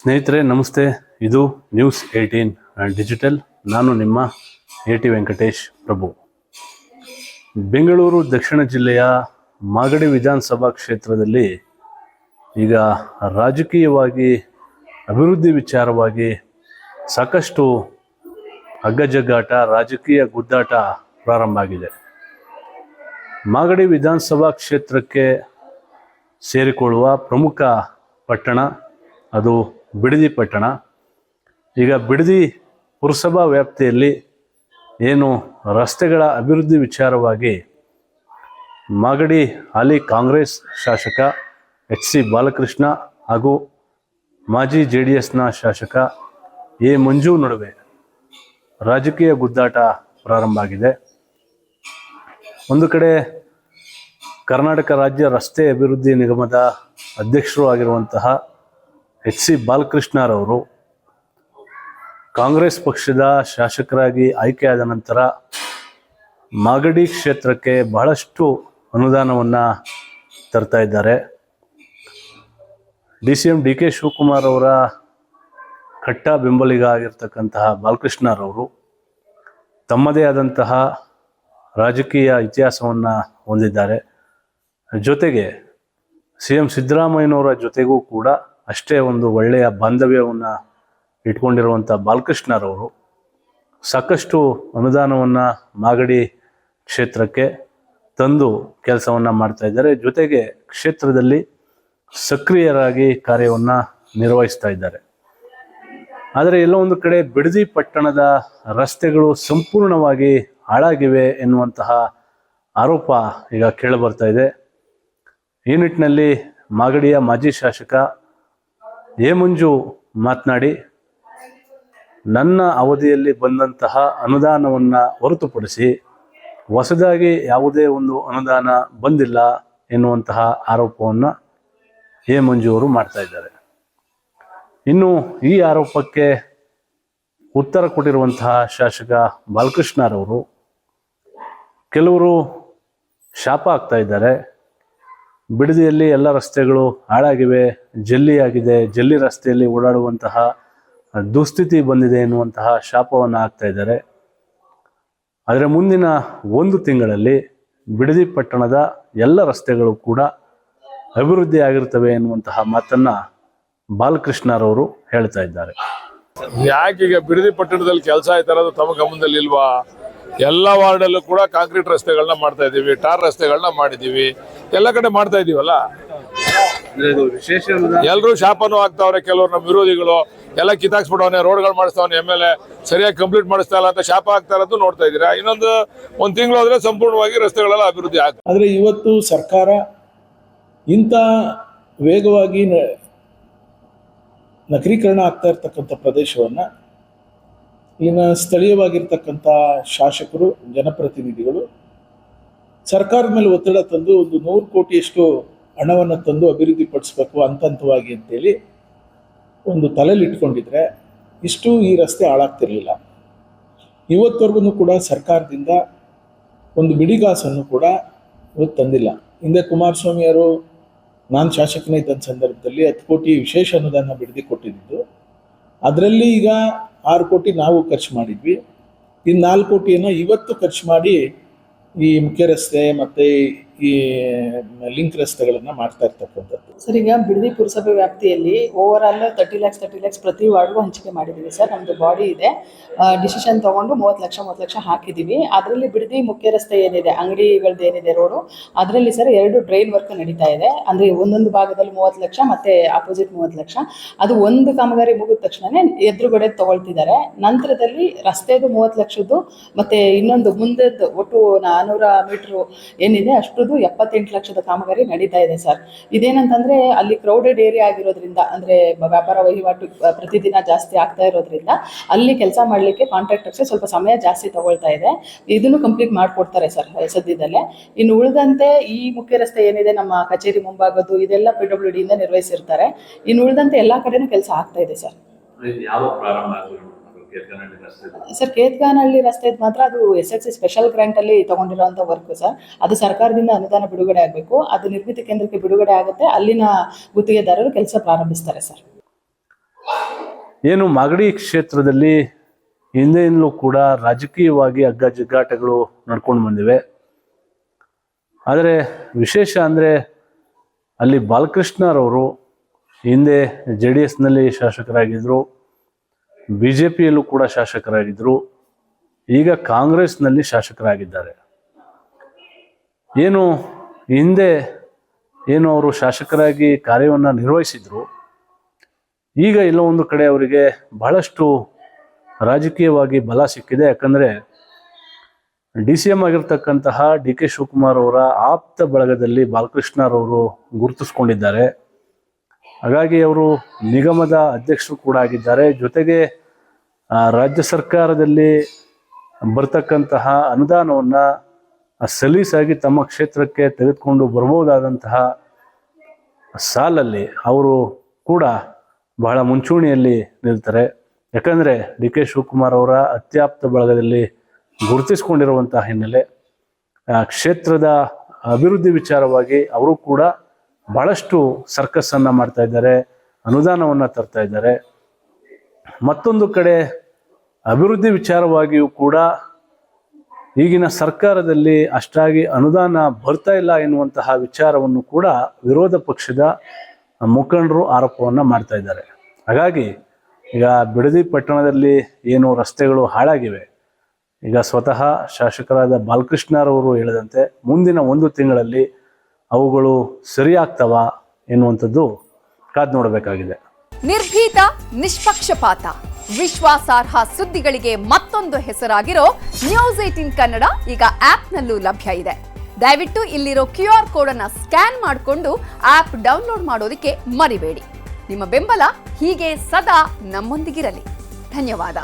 ಸ್ನೇಹಿತರೆ ನಮಸ್ತೆ. ಇದು ನ್ಯೂಸ್ 18 ಡಿಜಿಟಲ್. ನಾನು ನಿಮ್ಮ AT ವೆಂಕಟೇಶ್ ಪ್ರಭು. ಬೆಂಗಳೂರು ದಕ್ಷಿಣ ಜಿಲ್ಲೆಯ ಮಾಗಡಿ ವಿಧಾನಸಭಾ ಕ್ಷೇತ್ರದಲ್ಲಿ ಈಗ ರಾಜಕೀಯವಾಗಿ ಅಭಿವೃದ್ಧಿ ವಿಚಾರವಾಗಿ ಸಾಕಷ್ಟು ಹಗ್ಗಜಗ್ಗಾಟ, ರಾಜಕೀಯ ಗುದ್ದಾಟ ಪ್ರಾರಂಭ ಆಗಿದೆ. ಮಾಗಡಿ ವಿಧಾನಸಭಾ ಕ್ಷೇತ್ರಕ್ಕೆ ಸೇರಿಕೊಳ್ಳುವ ಪ್ರಮುಖ ಪಟ್ಟಣ ಅದು ಬಿಡದಿ ಪಟ್ಟಣ. ಈಗ ಬಿಡದಿ ಪುರಸಭಾ ವ್ಯಾಪ್ತಿಯಲ್ಲಿ ಏನು ರಸ್ತೆಗಳ ಅಭಿವೃದ್ಧಿ ವಿಚಾರವಾಗಿ ಮಾಗಡಿ ಹಾಲಿ ಕಾಂಗ್ರೆಸ್ ಶಾಸಕ HC ಬಾಲಕೃಷ್ಣ ಹಾಗೂ ಮಾಜಿ JDSನ ಶಾಸಕ A ಮಂಜು ನಡುವೆ ರಾಜಕೀಯ ಗುದ್ದಾಟ ಪ್ರಾರಂಭ ಆಗಿದೆ. ಒಂದು ಕಡೆ ಕರ್ನಾಟಕ ರಾಜ್ಯ ರಸ್ತೆ ಅಭಿವೃದ್ಧಿ ನಿಗಮದ ಅಧ್ಯಕ್ಷರು ಆಗಿರುವಂತಹ HC ಬಾಲಕೃಷ್ಣರವರು ಕಾಂಗ್ರೆಸ್ ಪಕ್ಷದ ಶಾಸಕರಾಗಿ ಆಯ್ಕೆಯಾದ ನಂತರ ಮಾಗಡಿ ಕ್ಷೇತ್ರಕ್ಕೆ ಬಹಳಷ್ಟು ಅನುದಾನವನ್ನು ತರ್ತಾ ಇದ್ದಾರೆ. DCM DK ಶಿವಕುಮಾರ್ ಅವರ ಕಟ್ಟ ಬೆಂಬಲಿಗ ಆಗಿರ್ತಕ್ಕಂತಹ ಬಾಲಕೃಷ್ಣರವರು ತಮ್ಮದೇ ಆದಂತಹ ರಾಜಕೀಯ ಇತಿಹಾಸವನ್ನು ಹೊಂದಿದ್ದಾರೆ. ಜೊತೆಗೆ CM ಸಿದ್ದರಾಮಯ್ಯನವರ ಜೊತೆಗೂ ಕೂಡ ಅಷ್ಟೇ ಒಂದು ಒಳ್ಳೆಯ ಬಾಂಧವ್ಯವನ್ನು ಇಟ್ಕೊಂಡಿರುವಂಥ ಬಾಲಕೃಷ್ಣರವರು ಸಾಕಷ್ಟು ಅನುದಾನವನ್ನು ಮಾಗಡಿ ಕ್ಷೇತ್ರಕ್ಕೆ ತಂದು ಕೆಲಸವನ್ನು ಮಾಡ್ತಾ ಇದ್ದಾರೆ. ಜೊತೆಗೆ ಕ್ಷೇತ್ರದಲ್ಲಿ ಸಕ್ರಿಯರಾಗಿ ಕಾರ್ಯವನ್ನು ನಿರ್ವಹಿಸ್ತಾ ಇದ್ದಾರೆ. ಆದರೆ ಎಲ್ಲೋ ಒಂದು ಕಡೆ ಬಿಡದಿ ಪಟ್ಟಣದ ರಸ್ತೆಗಳು ಸಂಪೂರ್ಣವಾಗಿ ಹಾಳಾಗಿವೆ ಎನ್ನುವಂತಹ ಆರೋಪ ಈಗ ಕೇಳಿಬರ್ತಾ ಇದೆ. ಈ ನಿಟ್ಟಿನಲ್ಲಿ ಮಾಗಡಿಯ ಮಾಜಿ ಶಾಸಕ A ಮಂಜು ಮಾತನಾಡಿ, ನನ್ನ ಅವಧಿಯಲ್ಲಿ ಬಂದಂತಹ ಅನುದಾನವನ್ನು ಹೊರತುಪಡಿಸಿ ಹೊಸದಾಗಿ ಯಾವುದೇ ಒಂದು ಅನುದಾನ ಬಂದಿಲ್ಲ ಎನ್ನುವಂತಹ ಆರೋಪವನ್ನು A ಮಂಜು ಅವರು ಮಾಡ್ತಾ ಇದ್ದಾರೆ. ಇನ್ನು ಈ ಆರೋಪಕ್ಕೆ ಉತ್ತರ ಕೊಟ್ಟಿರುವಂತಹ ಶಾಸಕ ಬಾಲಕೃಷ್ಣರವರು ಕೆಲವರು ಶಾಪ ಆಗ್ತಾ ಇದ್ದಾರೆ. ಬಿಡದಿಯಲ್ಲಿ ಎಲ್ಲ ರಸ್ತೆಗಳು ಹಾಳಾಗಿವೆ, ಜಲ್ಲಿಯಾಗಿದೆ, ಜಲ್ಲಿ ರಸ್ತೆಯಲ್ಲಿ ಓಡಾಡುವಂತಹ ದುಸ್ಥಿತಿ ಬಂದಿದೆ ಎನ್ನುವಂತಹ ಶಾಪವನ್ನು ಹಾಕ್ತಾ ಇದ್ದಾರೆ. ಆದರೆ ಮುಂದಿನ 1 ತಿಂಗಳಲ್ಲಿ ಬಿಡದಿ ಪಟ್ಟಣದ ಎಲ್ಲ ರಸ್ತೆಗಳು ಕೂಡ ಅಭಿವೃದ್ಧಿ ಆಗಿರ್ತವೆ ಎನ್ನುವಂತಹ ಮಾತನ್ನ ಬಾಲಕೃಷ್ಣರವರು ಹೇಳ್ತಾ ಇದ್ದಾರೆ. ಯಾಕೀಗ ಬಿಡದಿ ಪಟ್ಟಣದಲ್ಲಿ ಕೆಲಸ ಆಯ್ತಾರದು ತಮ್ಮ ಗಮನದಲ್ಲಿ ಇಲ್ವಾ? ಎಲ್ಲ ವಾರ್ಡಲ್ಲೂ ಕೂಡ ಕಾಂಕ್ರೀಟ್ ರಸ್ತೆಗಳನ್ನ ಮಾಡ್ತಾ ಇದೀವಿ, ಟಾರ್ ರಸ್ತೆಗಳನ್ನ ಮಾಡಿದೀವಿ, ಎಲ್ಲ ಕಡೆ ಮಾಡ್ತಾ ಇದೀವಲ್ಲ. ಎಲ್ಲರೂ ಶಾಪನೂ ಆಗ್ತಾವ್ರೆ. ಕೆಲವರು ನಮ್ಮ ವಿರೋಧಿಗಳು ಎಲ್ಲ ಕಿತ್ತಾಕ್ಸ್ಬಿಡವನೆ, ರೋಡ್ಗಳು ಮಾಡಿಸ್ತಾವನೆ, MLA ಸರಿಯಾಗಿ ಕಂಪ್ಲೀಟ್ ಮಾಡಿಸ್ತಾ ಇಲ್ಲ ಅಂತ ಶಾಪ ಆಗ್ತಾ ಇರೋದು ನೋಡ್ತಾ ಇದ್ದೀರಾ. ಇನ್ನೊಂದು 1 ತಿಂಗಳು ಹೋದ್ರೆ ಸಂಪೂರ್ಣವಾಗಿ ರಸ್ತೆಗಳೆಲ್ಲ ಅಭಿವೃದ್ಧಿ ಆಗ್ತದೆ. ಆದರೆ ಇವತ್ತು ಸರ್ಕಾರ ಇಂಥ ವೇಗವಾಗಿ ನಗರೀಕರಣ ಆಗ್ತಾ ಇರ್ತಕ್ಕಂಥ ಪ್ರದೇಶವನ್ನು ಇನ್ನು ಸ್ಥಳೀಯವಾಗಿರ್ತಕ್ಕಂಥ ಶಾಸಕರು, ಜನಪ್ರತಿನಿಧಿಗಳು ಸರ್ಕಾರದ ಮೇಲೆ ಒತ್ತಡ ತಂದು ಒಂದು 100 ಕೋಟಿಯಷ್ಟು ಹಣವನ್ನು ತಂದು ಅಭಿವೃದ್ಧಿಪಡಿಸ್ಬೇಕು ಹಂತವಾಗಿ ಅಂತೇಳಿ ಒಂದು ತಲೆಯಲ್ಲಿ ಇಟ್ಕೊಂಡಿದ್ರೆ ಇಷ್ಟು ಈ ರಸ್ತೆ ಹಾಳಾಗ್ತಿರ್ಲಿಲ್ಲ. ಇವತ್ತವರೆಗೂ ಕೂಡ ಸರ್ಕಾರದಿಂದ ಒಂದು ಬಿಡಿಗಾಸನ್ನು ಕೂಡ ಇವತ್ತು ತಂದಿಲ್ಲ. ಹಿಂದೆ ಕುಮಾರಸ್ವಾಮಿಯವರು ನಾನು ಶಾಸಕನೇ ಇದ್ದ ಸಂದರ್ಭದಲ್ಲಿ 10 ಕೋಟಿ ವಿಶೇಷ ಅನುದಾನ ಬಿಡದಿ ಕೊಟ್ಟಿದ್ದು. ಅದರಲ್ಲಿ ಈಗ 6 ಕೋಟಿ ನಾವು ಖರ್ಚು ಮಾಡಿದ್ವಿ. ಇನ್ನು 4 ಕೋಟಿಯನ್ನು ಇವತ್ತು ಖರ್ಚು ಮಾಡಿ ಈ ಮುಖ್ಯ ರಸ್ತೆ ಮತ್ತು ಈ ಲಿಂಕ್ ರಸ್ತೆಗಳನ್ನು ಮಾಡ್ತಾ ಇರ್ತಕ್ಕಂಥದ್ದು. ಸರ್, ಈಗ ಬಿಡದಿ ಪುರಸಭೆ ವ್ಯಾಪ್ತಿಯಲ್ಲಿ ಓವರಾಲ್ 30 ಲ್ಯಾಕ್ಸ್ ಪ್ರತಿ ವಾರ್ಡ್ಗೂ ಹಂಚಿಕೆ ಮಾಡಿದ್ದೀವಿ ಸರ್. ನಮ್ಮದು ಬಾಡಿ ಇದೆ, ಡಿಸಿಷನ್ ತೊಗೊಂಡು 30 ಲಕ್ಷ ಹಾಕಿದ್ದೀವಿ. ಅದರಲ್ಲಿ ಬಿಡದಿ ಮುಖ್ಯ ರಸ್ತೆ ಏನಿದೆ, ಅಂಗಡಿಗಳದ್ದು ಏನಿದೆ ರೋಡು, ಅದರಲ್ಲಿ ಸರ್ 2 ಡ್ರೈನ್ ವರ್ಕ್ ನಡೀತಾ ಇದೆ. ಅಂದರೆ ಒಂದೊಂದು ಭಾಗದಲ್ಲಿ 30 ಲಕ್ಷ ಮತ್ತು ಆಪೋಸಿಟ್ 30 ಲಕ್ಷ. ಅದು ಒಂದು ಕಾಮಗಾರಿ ಮುಗಿದ ತಕ್ಷಣವೇ ಎದುರುಗಡೆ ತೊಗೊಳ್ತಿದ್ದಾರೆ. ನಂತರದಲ್ಲಿ ರಸ್ತೆದು 30 ಲಕ್ಷದ್ದು ಮತ್ತು ಇನ್ನೊಂದು ಮುಂದೆದ್ದು ಒಟ್ಟು 400 ಮೀಟ್ರು ಏನಿದೆ ಅಷ್ಟು 78 ಲಕ್ಷದ ಕಾಮಗಾರಿ ನಡೀತಾ ಇದೆ ಸರ್. ಇದೇನಂತಂದ್ರೆ ಅಲ್ಲಿ ಕ್ರೌಡೆಡ್ ಏರಿಯಾ ಆಗಿರೋದ್ರಿಂದ, ಅಂದ್ರೆ ವ್ಯಾಪಾರ ವಹಿವಾಟು ಪ್ರತಿದಿನ ಜಾಸ್ತಿ ಆಗ್ತಾ ಇರೋದ್ರಿಂದ ಅಲ್ಲಿ ಕೆಲಸ ಮಾಡಲಿಕ್ಕೆ ಕಾಂಟ್ರಾಕ್ಟರ್ಸ್ಗೆ ಸ್ವಲ್ಪ ಸಮಯ ಜಾಸ್ತಿ ತಗೊಳ್ತಾ ಇದೆ. ಇದನ್ನು ಕಂಪ್ಲೀಟ್ ಮಾಡಿಕೊಡ್ತಾರೆ ಸರ್ ಸದ್ಯದಲ್ಲೇ. ಇನ್ನು ಉಳಿದಂತೆ ಈ ಮುಖ್ಯ ರಸ್ತೆ ಏನಿದೆ ನಮ್ಮ ಕಚೇರಿ ಮುಂಭಾಗದ್ದು, ಇದೆಲ್ಲ PWD ಇಂದ ನಿರ್ವಹಿಸಿರ್ತಾರೆ. ಇನ್ನು ಉಳಿದಂತೆ ಎಲ್ಲ ಕಡೆನೂ ಕೆಲಸ ಆಗ್ತಾ ಇದೆ ಸರ್. ಸರ್, ಕೇತ್ಗಾನಹಳ್ಳಿ ರಸ್ತೆ ಮಾತ್ರ ಅದು SSC ಸ್ಪೆಷಲ್ ಗ್ರಾಂಟ್ ಅಲ್ಲಿ ತಗೊಂಡಿರುವಂತ ವರ್ಕ್ ಸರ್. ಅದು ಸರ್ಕಾರದಿಂದ ಅನುದಾನ ಬಿಡುಗಡೆ ಆಗಬೇಕು. ಅದು ನಿರ್ಮಿತಿ ಕೇಂದ್ರಕ್ಕೆ ಬಿಡುಗಡೆ ಆಗುತ್ತೆ, ಅಲ್ಲಿನ ಗುತ್ತಿಗೆದಾರರು ಕೆಲಸ ಪ್ರಾರಂಭಿಸ್ತಾರೆ ಸರ್. ಏನು ಮಾಗಡಿ ಕ್ಷೇತ್ರದಲ್ಲಿ ಹಿಂದೆಯಿಂದಲೂ ಕೂಡ ರಾಜಕೀಯವಾಗಿ ಹಗ್ಗಜಗ್ಗಾಟಗಳು ನಡ್ಕೊಂಡು ಬಂದಿವೆ. ಆದರೆ ವಿಶೇಷ ಅಂದರೆ ಅಲ್ಲಿ ಬಾಲಕೃಷ್ಣರವರು ಹಿಂದೆ JDSನಲ್ಲಿ ಶಾಸಕರಾಗಿದ್ದರು, BJPಯಲ್ಲೂ ಕೂಡ ಶಾಸಕರಾಗಿದ್ದರು, ಈಗ ಕಾಂಗ್ರೆಸ್ನಲ್ಲಿ ಶಾಸಕರಾಗಿದ್ದಾರೆ. ಏನು ಹಿಂದೆ ಏನು ಅವರು ಶಾಸಕರಾಗಿ ಕಾರ್ಯವನ್ನು ನಿರ್ವಹಿಸಿದ್ರು, ಈಗ ಎಲ್ಲೋ ಒಂದು ಕಡೆ ಅವರಿಗೆ ಬಹಳಷ್ಟು ರಾಜಕೀಯವಾಗಿ ಬಲ ಸಿಕ್ಕಿದೆ. ಯಾಕಂದರೆ DCM ಆಗಿರ್ತಕ್ಕಂತಹ DK ಶಿವಕುಮಾರ್ ಅವರ ಆಪ್ತ ಬಳಗದಲ್ಲಿ ಬಾಲಕೃಷ್ಣರವರು ಗುರುತಿಸ್ಕೊಂಡಿದ್ದಾರೆ. ಹಾಗಾಗಿ ಅವರು ನಿಗಮದ ಅಧ್ಯಕ್ಷರು ಕೂಡ ಆಗಿದ್ದಾರೆ. ಜೊತೆಗೆ ರಾಜ್ಯ ಸರ್ಕಾರದಲ್ಲಿ ಬರ್ತಕ್ಕಂತಹ ಅನುದಾನವನ್ನು ಸಲೀಸಾಗಿ ತಮ್ಮ ಕ್ಷೇತ್ರಕ್ಕೆ ತೆಗೆದುಕೊಂಡು ಬರ್ಬೋದಾದಂತಹ ಸಾಲಲ್ಲಿ ಅವರು ಕೂಡ ಬಹಳ ಮುಂಚೂಣಿಯಲ್ಲಿ ನಿಲ್ತಾರೆ. ಯಾಕಂದರೆ DK ಶಿವಕುಮಾರ್ ಅವರ ಅತ್ಯಾಪ್ತ ಬಳಗದಲ್ಲಿ ಗುರುತಿಸಿಕೊಂಡಿರುವಂತಹ ಹಿನ್ನೆಲೆ ಕ್ಷೇತ್ರದ ಅಭಿವೃದ್ಧಿ ವಿಚಾರವಾಗಿ ಅವರು ಕೂಡ ಬಹಳಷ್ಟು ಸರ್ಕಸ್ಸನ್ನು ಮಾಡ್ತಾ ಇದ್ದಾರೆ, ಅನುದಾನವನ್ನು ತರ್ತಾ ಇದ್ದಾರೆ. ಮತ್ತೊಂದು ಕಡೆ ಅಭಿವೃದ್ಧಿ ವಿಚಾರವಾಗಿಯೂ ಕೂಡ ಈಗಿನ ಸರ್ಕಾರದಲ್ಲಿ ಅಷ್ಟಾಗಿ ಅನುದಾನ ಬರ್ತಾ ಇಲ್ಲ ಎನ್ನುವಂತಹ ವಿಚಾರವನ್ನು ಕೂಡ ವಿರೋಧ ಪಕ್ಷದ ಮುಖಂಡರು ಆರೋಪವನ್ನು ಮಾಡ್ತಾ ಇದ್ದಾರೆ. ಹಾಗಾಗಿ ಈಗ ಬಿಡದಿ ಪಟ್ಟಣದಲ್ಲಿ ಏನು ರಸ್ತೆಗಳು ಹಾಳಾಗಿವೆ, ಈಗ ಸ್ವತಃ ಶಾಸಕರಾದ ಬಾಲಕೃಷ್ಣರವರು ಹೇಳಿದಂತೆ ಮುಂದಿನ 1 ತಿಂಗಳಲ್ಲಿ ಅವುಗಳು ಸರಿಯಾಗ್ತವ ಎನ್ನುವಂಥದ್ದು ಕಾದು ನೋಡಬೇಕಾಗಿದೆ. ನಿರ್ಭೀತ, ನಿಷ್ಪಕ್ಷಪಾತ, ವಿಶ್ವಾಸಾರ್ಹ ಸುದ್ದಿಗಳಿಗೆ ಮತ್ತೊಂದು ಹೆಸರಾಗಿರೋ News18 ಕನ್ನಡ ಈಗ ಆಪ್ನಲ್ಲೂ ಲಭ್ಯ ಇದೆ. ದಯವಿಟ್ಟು ಇಲ್ಲಿರೋ QR ಕೋಡ್ ಅನ್ನು ಸ್ಕ್ಯಾನ್ ಮಾಡಿಕೊಂಡು ಆಪ್ ಡೌನ್ಲೋಡ್ ಮಾಡೋದಕ್ಕೆ ಮರಿಬೇಡಿ. ನಿಮ್ಮ ಬೆಂಬಲ ಹೀಗೆ ಸದಾ ನಮ್ಮೊಂದಿಗಿರಲಿ. ಧನ್ಯವಾದ.